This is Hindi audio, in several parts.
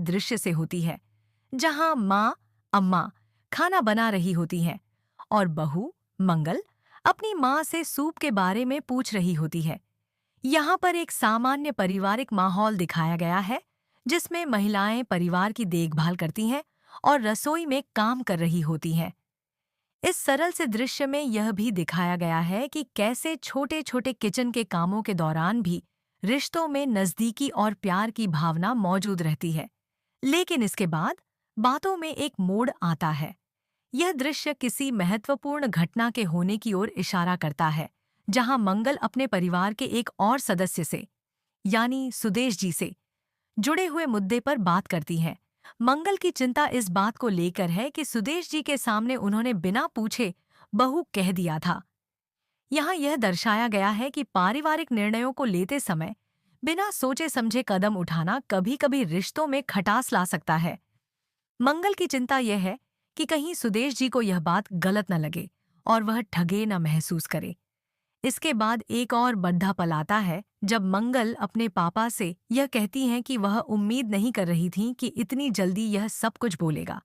दृश्य से होती है, जहां माँ अम्मा खाना बना रही होती हैं और बहू मंगल अपनी माँ से सूप के बारे में पूछ रही होती है। यहाँ पर एक सामान्य पारिवारिक माहौल दिखाया गया है, जिसमें महिलाएं परिवार की देखभाल करती हैं और रसोई में काम कर रही होती हैं। इस सरल से दृश्य में यह भी दिखाया गया है कि कैसे छोटे छोटे किचन के कामों के दौरान भी रिश्तों में नज़दीकी और प्यार की भावना मौजूद रहती है। लेकिन इसके बाद बातों में एक मोड़ आता है। यह दृश्य किसी महत्वपूर्ण घटना के होने की ओर इशारा करता है, जहां मंगल अपने परिवार के एक और सदस्य से, यानी सुदेश जी से जुड़े हुए मुद्दे पर बात करती हैं। मंगल की चिंता इस बात को लेकर है कि सुदेश जी के सामने उन्होंने बिना पूछे बहू कह दिया था। यहाँ यह दर्शाया गया है कि पारिवारिक निर्णयों को लेते समय बिना सोचे समझे कदम उठाना कभी-कभी रिश्तों में खटास ला सकता है। मंगल की चिंता यह है कि कहीं सुदेश जी को यह बात गलत न लगे और वह ठगे न महसूस करे। इसके बाद एक और बद्धा पल आता है, जब मंगल अपने पापा से यह कहती हैं कि वह उम्मीद नहीं कर रही थीं कि इतनी जल्दी यह सब कुछ बोलेगा।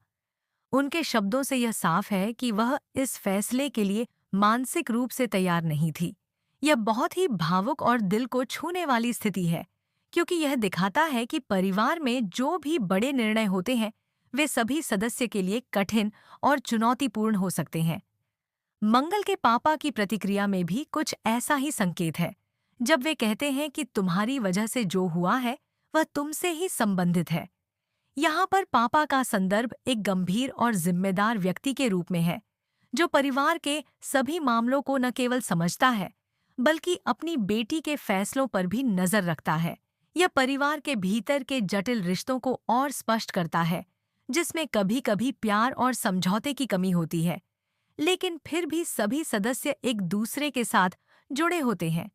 उनके शब्दों से यह साफ है कि वह इस फैसले के लिए मानसिक रूप से तैयार नहीं थी। यह बहुत ही भावुक और दिल को छूने वाली स्थिति है, क्योंकि यह दिखाता है कि परिवार में जो भी बड़े निर्णय होते हैं, वे सभी सदस्य के लिए कठिन और चुनौतीपूर्ण हो सकते हैं। मंगल के पापा की प्रतिक्रिया में भी कुछ ऐसा ही संकेत है, जब वे कहते हैं कि तुम्हारी वजह से जो हुआ है वह तुमसे ही संबंधित है। यहाँ पर पापा का संदर्भ एक गंभीर और जिम्मेदार व्यक्ति के रूप में है, जो परिवार के सभी मामलों को न केवल समझता है, बल्कि अपनी बेटी के फैसलों पर भी नजर रखता है। यह परिवार के भीतर के जटिल रिश्तों को और स्पष्ट करता है, जिसमें कभी-कभी प्यार और समझौते की कमी होती है, लेकिन फिर भी सभी सदस्य एक दूसरे के साथ जुड़े होते हैं।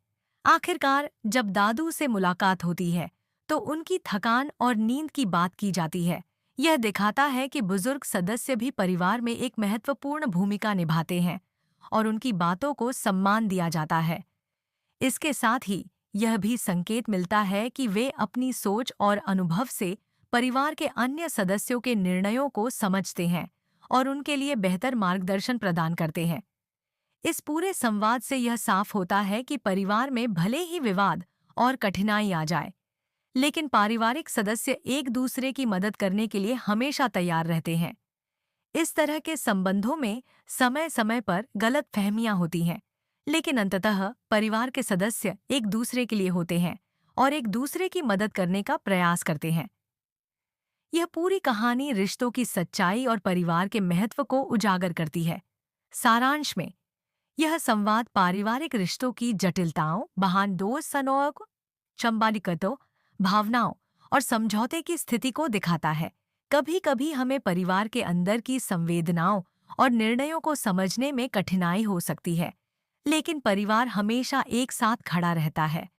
आखिरकार जब दादू से मुलाकात होती है, तो उनकी थकान और नींद की बात की जाती है। यह दिखाता है कि बुजुर्ग सदस्य भी परिवार में एक महत्वपूर्ण भूमिका निभाते हैं और उनकी बातों को सम्मान दिया जाता है। इसके साथ ही यह भी संकेत मिलता है कि वे अपनी सोच और अनुभव से परिवार के अन्य सदस्यों के निर्णयों को समझते हैं और उनके लिए बेहतर मार्गदर्शन प्रदान करते हैं। इस पूरे संवाद से यह साफ होता है कि परिवार में भले ही विवाद और कठिनाई आ जाए, लेकिन पारिवारिक सदस्य एक दूसरे की मदद करने के लिए हमेशा तैयार रहते हैं। इस तरह के संबंधों में समय समय पर गलतफहमियां होती हैं, लेकिन अंततः परिवार के सदस्य एक दूसरे के लिए होते हैं और एक दूसरे की मदद करने का प्रयास करते हैं। यह पूरी कहानी रिश्तों की सच्चाई और परिवार के महत्व को उजागर करती है। सारांश में यह संवाद पारिवारिक रिश्तों की जटिलताओं, महान दोस्त सनोक, चंबालिकतों, भावनाओं और समझौते की स्थिति को दिखाता है। कभी-कभी हमें परिवार के अंदर की संवेदनाओं और निर्णयों को समझने में कठिनाई हो सकती है, लेकिन परिवार हमेशा एक साथ खड़ा रहता है।